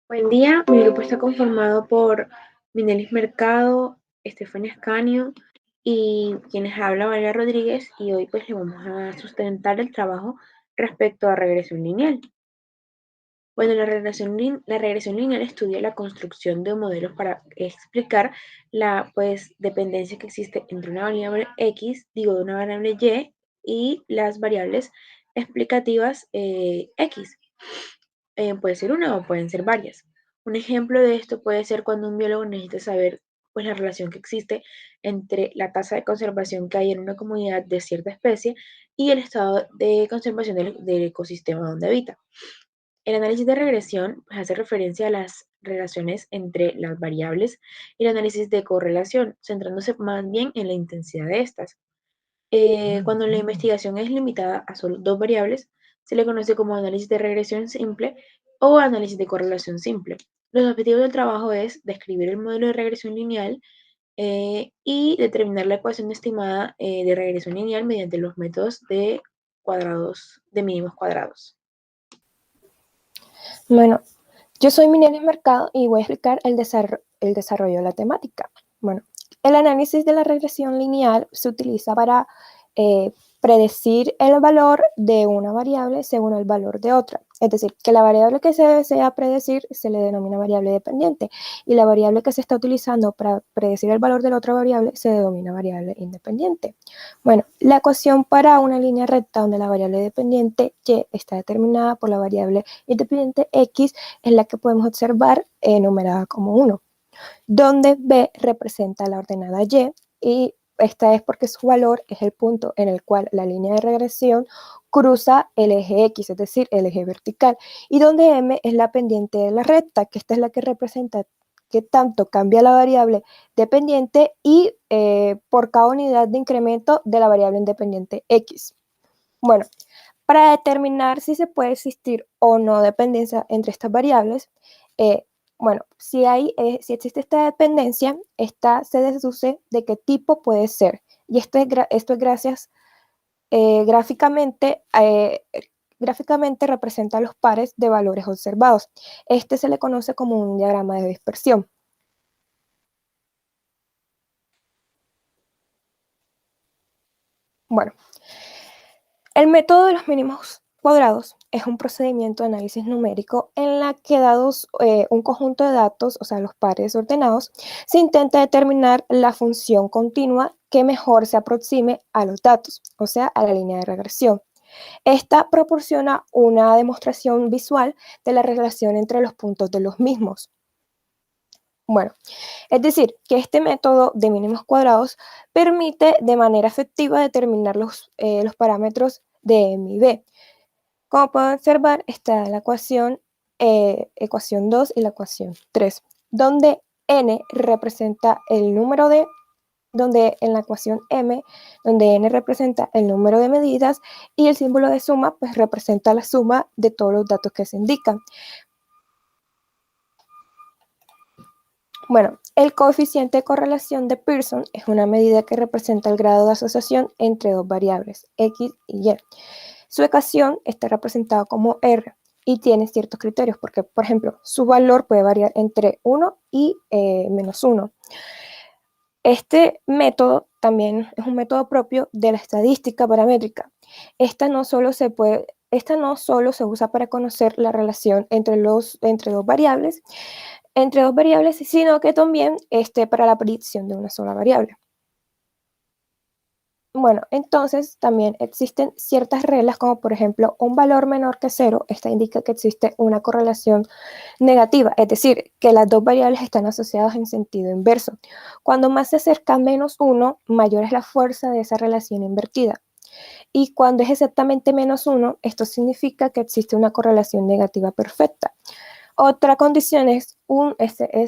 Buen día, mi grupo está conformado por Minelis Mercado, Estefania Ascanio y quienes habla Valeria Rodríguez, y hoy pues le vamos a sustentar el trabajo respecto a regresión lineal. Bueno, la regresión lineal estudia la construcción de modelos para explicar la pues dependencia que existe entre una variable X, digo de una variable Y las variables explicativas X. Puede ser una o pueden ser varias. Un ejemplo de esto puede ser cuando un biólogo necesita saber pues, la relación que existe entre la tasa de conservación que hay en una comunidad de cierta especie y el estado de conservación del ecosistema donde habita. El análisis de regresión pues, hace referencia a las relaciones entre las variables y el análisis de correlación, centrándose más bien en la intensidad de estas. Cuando la investigación es limitada a solo dos variables, se le conoce como análisis de regresión simple o análisis de correlación simple. Los objetivos del trabajo es describir el modelo de regresión lineal y determinar la ecuación estimada de regresión lineal mediante los métodos de mínimos cuadrados. Bueno, yo soy Minelis Mercado y voy a explicar el desarrollo de la temática. Bueno, el análisis de la regresión lineal se utiliza para predecir el valor de una variable según el valor de otra. Es decir, que la variable que se desea predecir se le denomina variable dependiente y la variable que se está utilizando para predecir el valor de la otra variable se denomina variable independiente. Bueno, la ecuación para una línea recta donde la variable dependiente y está determinada por la variable independiente x es la que podemos observar enumerada como 1, donde b representa la ordenada y esta es porque su valor es el punto en el cual la línea de regresión cruza el eje X, es decir, el eje vertical, y donde M es la pendiente de la recta, que esta es la que representa qué tanto cambia la variable dependiente y por cada unidad de incremento de la variable independiente X. Bueno, para determinar si se puede existir o no dependencia entre estas variables, bueno, si existe esta dependencia, esta se deduce de qué tipo puede ser. Y esto es gracias, gráficamente representa los pares de valores observados. Este se le conoce como un diagrama de dispersión. Bueno, el método de los mínimos cuadrados es un procedimiento de análisis numérico en la que dados un conjunto de datos, o sea, los pares ordenados, se intenta determinar la función continua que mejor se aproxime a los datos, o sea, a la línea de regresión. Esta proporciona una demostración visual de la relación entre los puntos de los mismos. Bueno, es decir, que este método de mínimos cuadrados permite de manera efectiva determinar los parámetros de M y B. Como pueden observar, está la ecuación 2 y la ecuación 3, donde n representa el número de, donde en la ecuación m, donde n representa el número de medidas y el símbolo de suma, pues representa la suma de todos los datos que se indican. Bueno, el coeficiente de correlación de Pearson es una medida que representa el grado de asociación entre dos variables, x y y. Su ecuación está representada como R y tiene ciertos criterios porque, por ejemplo, su valor puede variar entre 1 y menos 1. Este método también es un método propio de la estadística paramétrica. Esta no solo se usa para conocer la relación entre dos variables, sino que también para la predicción de una sola variable. Bueno, entonces también existen ciertas reglas, como por ejemplo un valor menor que 0. Esta indica que existe una correlación negativa, es decir, que las dos variables están asociadas en sentido inverso. Cuando más se acerca a menos 1, mayor es la fuerza de esa relación invertida. Y cuando es exactamente menos 1, esto significa que existe una correlación negativa perfecta. Otra condición es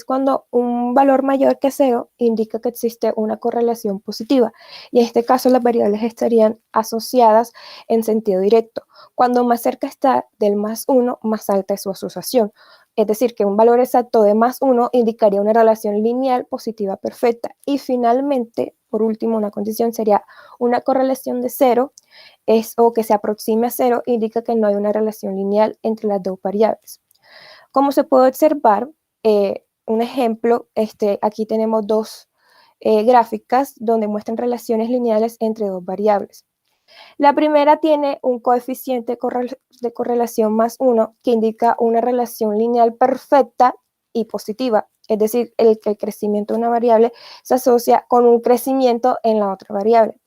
cuando un valor mayor que 0 indica que existe una correlación positiva, y en este caso las variables estarían asociadas en sentido directo. Cuando más cerca está del más 1, más alta es su asociación. Es decir, que un valor exacto de +1 indicaría una relación lineal positiva perfecta. Y finalmente, por último, una condición sería una correlación de 0, o que se aproxime a 0, indica que no hay una relación lineal entre las dos variables. Como se puede observar, un ejemplo, aquí tenemos dos gráficas donde muestran relaciones lineales entre dos variables. La primera tiene un coeficiente de correlación +1 que indica una relación lineal perfecta y positiva, es decir, el crecimiento de una variable se asocia con un crecimiento en la otra variable.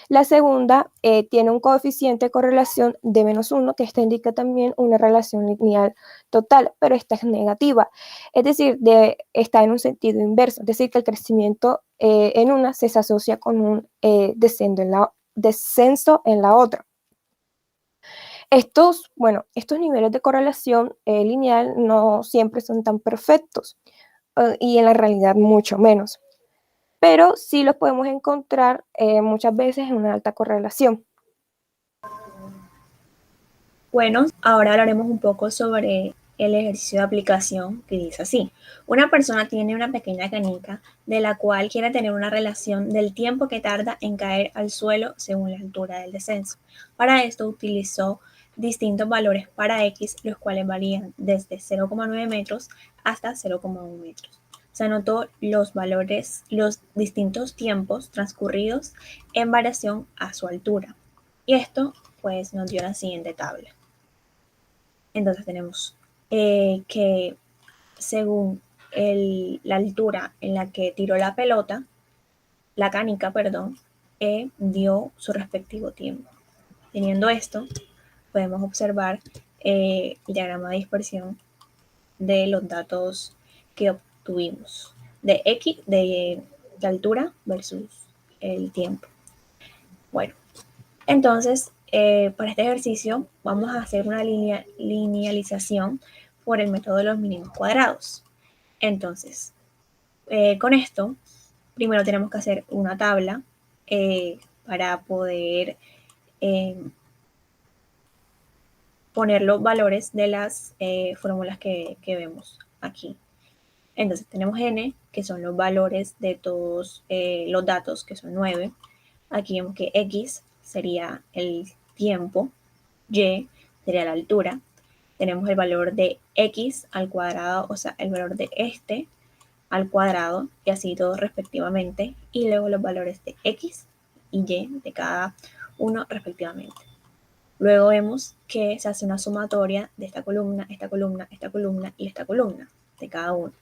La segunda tiene un coeficiente de correlación de -1, que esta indica también una relación lineal total, pero esta es negativa, es decir, está en un sentido inverso, es decir, que el crecimiento en una se asocia con un descenso en la otra. Estos niveles de correlación lineal no siempre son tan perfectos y en la realidad mucho menos, pero sí los podemos encontrar muchas veces en una alta correlación. Bueno, ahora hablaremos un poco sobre el ejercicio de aplicación que dice así. Una persona tiene una pequeña canica de la cual quiere tener una relación del tiempo que tarda en caer al suelo según la altura del descenso. Para esto utilizó distintos valores para X, los cuales varían desde 0,9 metros hasta 0,1 metros. Se anotó los valores, los distintos tiempos transcurridos en variación a su altura. Y esto pues nos dio la siguiente tabla. Entonces tenemos que según la altura en la que tiró la pelota, la canica, perdón, dio su respectivo tiempo. Teniendo esto, podemos observar el diagrama de dispersión de los datos que obtuvimos de X, de altura versus el tiempo. Bueno, entonces, para este ejercicio vamos a hacer una linealización por el método de los mínimos cuadrados. Entonces, con esto, primero tenemos que hacer una tabla para poder poner los valores de las fórmulas que vemos aquí. Entonces, tenemos n, que son los valores de todos los datos, que son 9. Aquí vemos que x sería el tiempo, y sería la altura. Tenemos el valor de x al cuadrado, o sea, el valor de este al cuadrado, y así todos respectivamente, y luego los valores de x y y de cada uno respectivamente. Luego vemos que se hace una sumatoria de esta columna, esta columna, esta columna y esta columna de cada uno.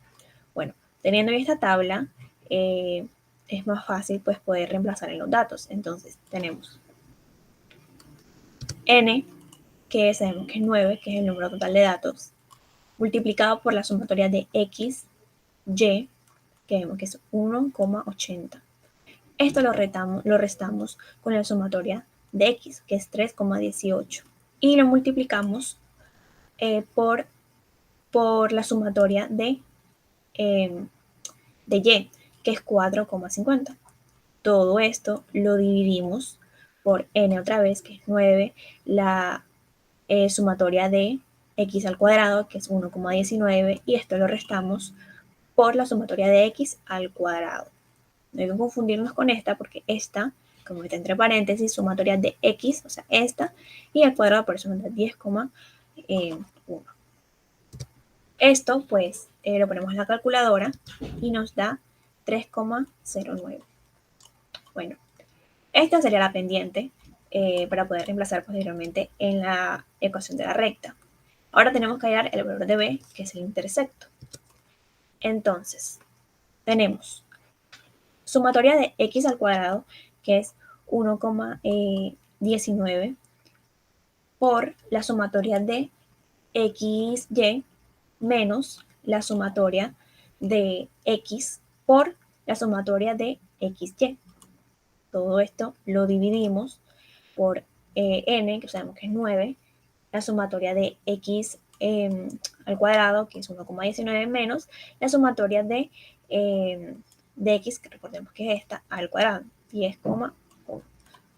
Bueno, teniendo esta tabla, es más fácil pues poder reemplazar en los datos. Entonces tenemos n, que sabemos que es 9, que es el número total de datos, multiplicado por la sumatoria de x, y, que vemos que es 1,80. Esto lo restamos con la sumatoria de x, que es 3,18. Y lo multiplicamos por la sumatoria de y, que es 4,50. Todo esto lo dividimos por n otra vez, que es 9, la sumatoria de x al cuadrado, que es 1,19, y esto lo restamos por la sumatoria de x al cuadrado. No hay que confundirnos con esta, porque esta, como está entre paréntesis, sumatoria de x, o sea, esta, y al cuadrado por eso nos da 10,1. Esto, pues, lo ponemos en la calculadora y nos da 3,09. Bueno, esta sería la pendiente para poder reemplazar posteriormente en la ecuación de la recta. Ahora tenemos que hallar el valor de b, que es el intersecto. Entonces, tenemos sumatoria de x al cuadrado, que es 1,19, por la sumatoria de xy menos la sumatoria de x por la sumatoria de xy. Todo esto lo dividimos por n, que sabemos que es 9, la sumatoria de x al cuadrado, que es 1,19, menos la sumatoria de x, que recordemos que es esta, al cuadrado, 10,1. Todos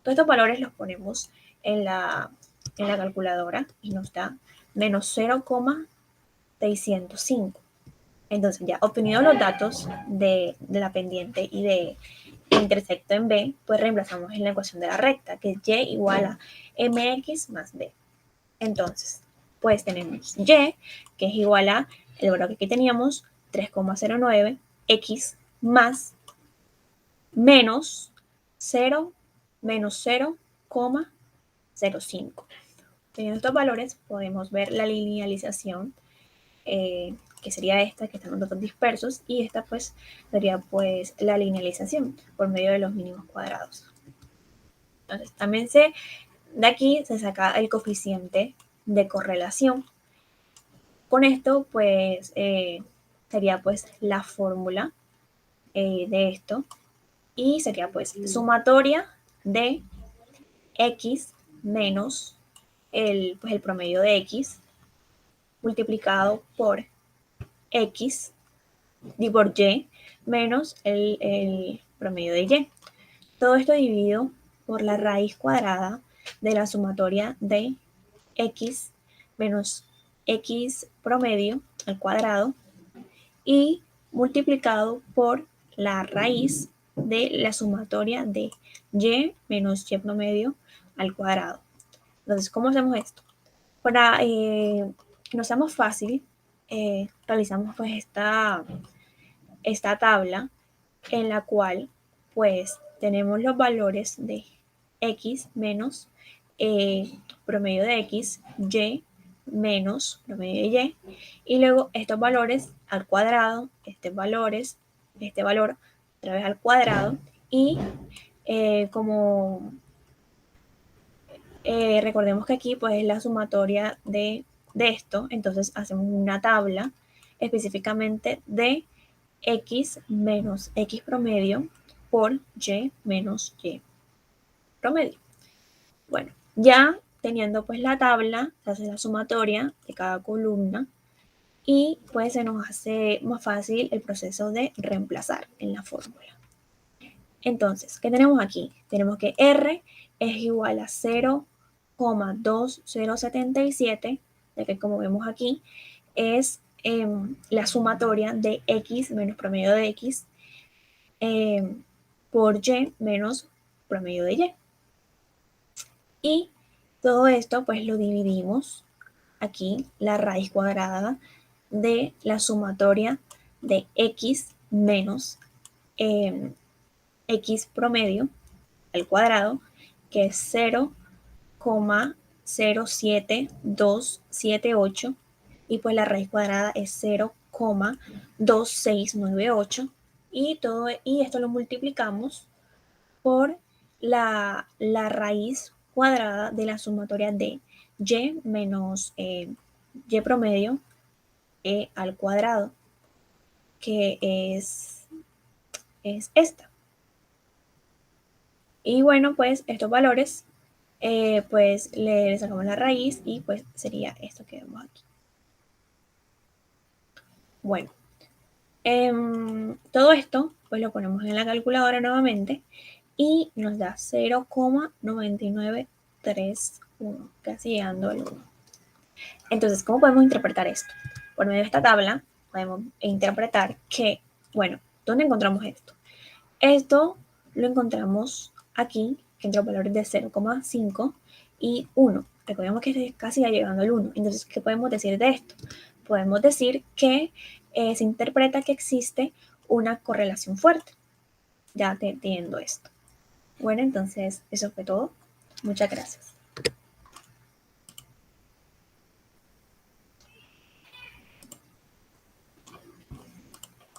estos valores los ponemos en la calculadora y nos da menos 0,0 605. Entonces, ya obtenidos los datos de la pendiente y de intersecto en B, pues reemplazamos en la ecuación de la recta, que es y igual a mx más b. Entonces, pues tenemos y, que es igual a el valor que aquí teníamos, 3,09, x más menos 0,05. Teniendo estos valores, podemos ver la linealización, que sería esta, que están los datos dispersos, y esta pues sería pues la linealización por medio de los mínimos cuadrados. Entonces, también de aquí se saca el coeficiente de correlación. Con esto, pues, sería pues la fórmula de esto, y sería pues sumatoria de x menos el promedio de x multiplicado por x y por y menos el promedio de y. Todo esto dividido por la raíz cuadrada de la sumatoria de x menos x promedio al cuadrado y multiplicado por la raíz de la sumatoria de y menos y promedio al cuadrado. Entonces, ¿cómo hacemos esto? Para que nos sea más fácil, realizamos pues esta tabla en la cual pues tenemos los valores de x menos promedio de x, y menos promedio de y luego estos valores al cuadrado, este valor otra vez al cuadrado, y como recordemos que aquí pues es la sumatoria de esto, entonces hacemos una tabla específicamente de x menos x promedio por y menos y promedio. Bueno, ya teniendo pues la tabla, se hace la sumatoria de cada columna y pues se nos hace más fácil el proceso de reemplazar en la fórmula. Entonces, ¿qué tenemos aquí? Tenemos que R es igual a 0,2077, ya que como vemos aquí es la sumatoria de x menos promedio de x por y menos promedio de y. Y todo esto pues lo dividimos aquí, la raíz cuadrada de la sumatoria de x menos x promedio al cuadrado, que es 0,07278, y pues la raíz cuadrada es 0,2698, y esto lo multiplicamos por la raíz cuadrada de la sumatoria de y menos y promedio al cuadrado, que es esta. Y bueno, pues estos valores, pues le sacamos la raíz y pues sería esto que vemos aquí. Bueno, todo esto pues lo ponemos en la calculadora nuevamente y nos da 0,9931, casi llegando al 1. Entonces, ¿cómo podemos interpretar esto? Por medio de esta tabla podemos interpretar que, bueno, ¿dónde encontramos esto? Esto lo encontramos aquí, entre los valores de 0,5 y 1. Recordemos que casi ya llegando al 1. Entonces, ¿qué podemos decir de esto? Podemos decir que se interpreta que existe una correlación fuerte, ya teniendo esto. Bueno, entonces eso fue todo. Muchas gracias.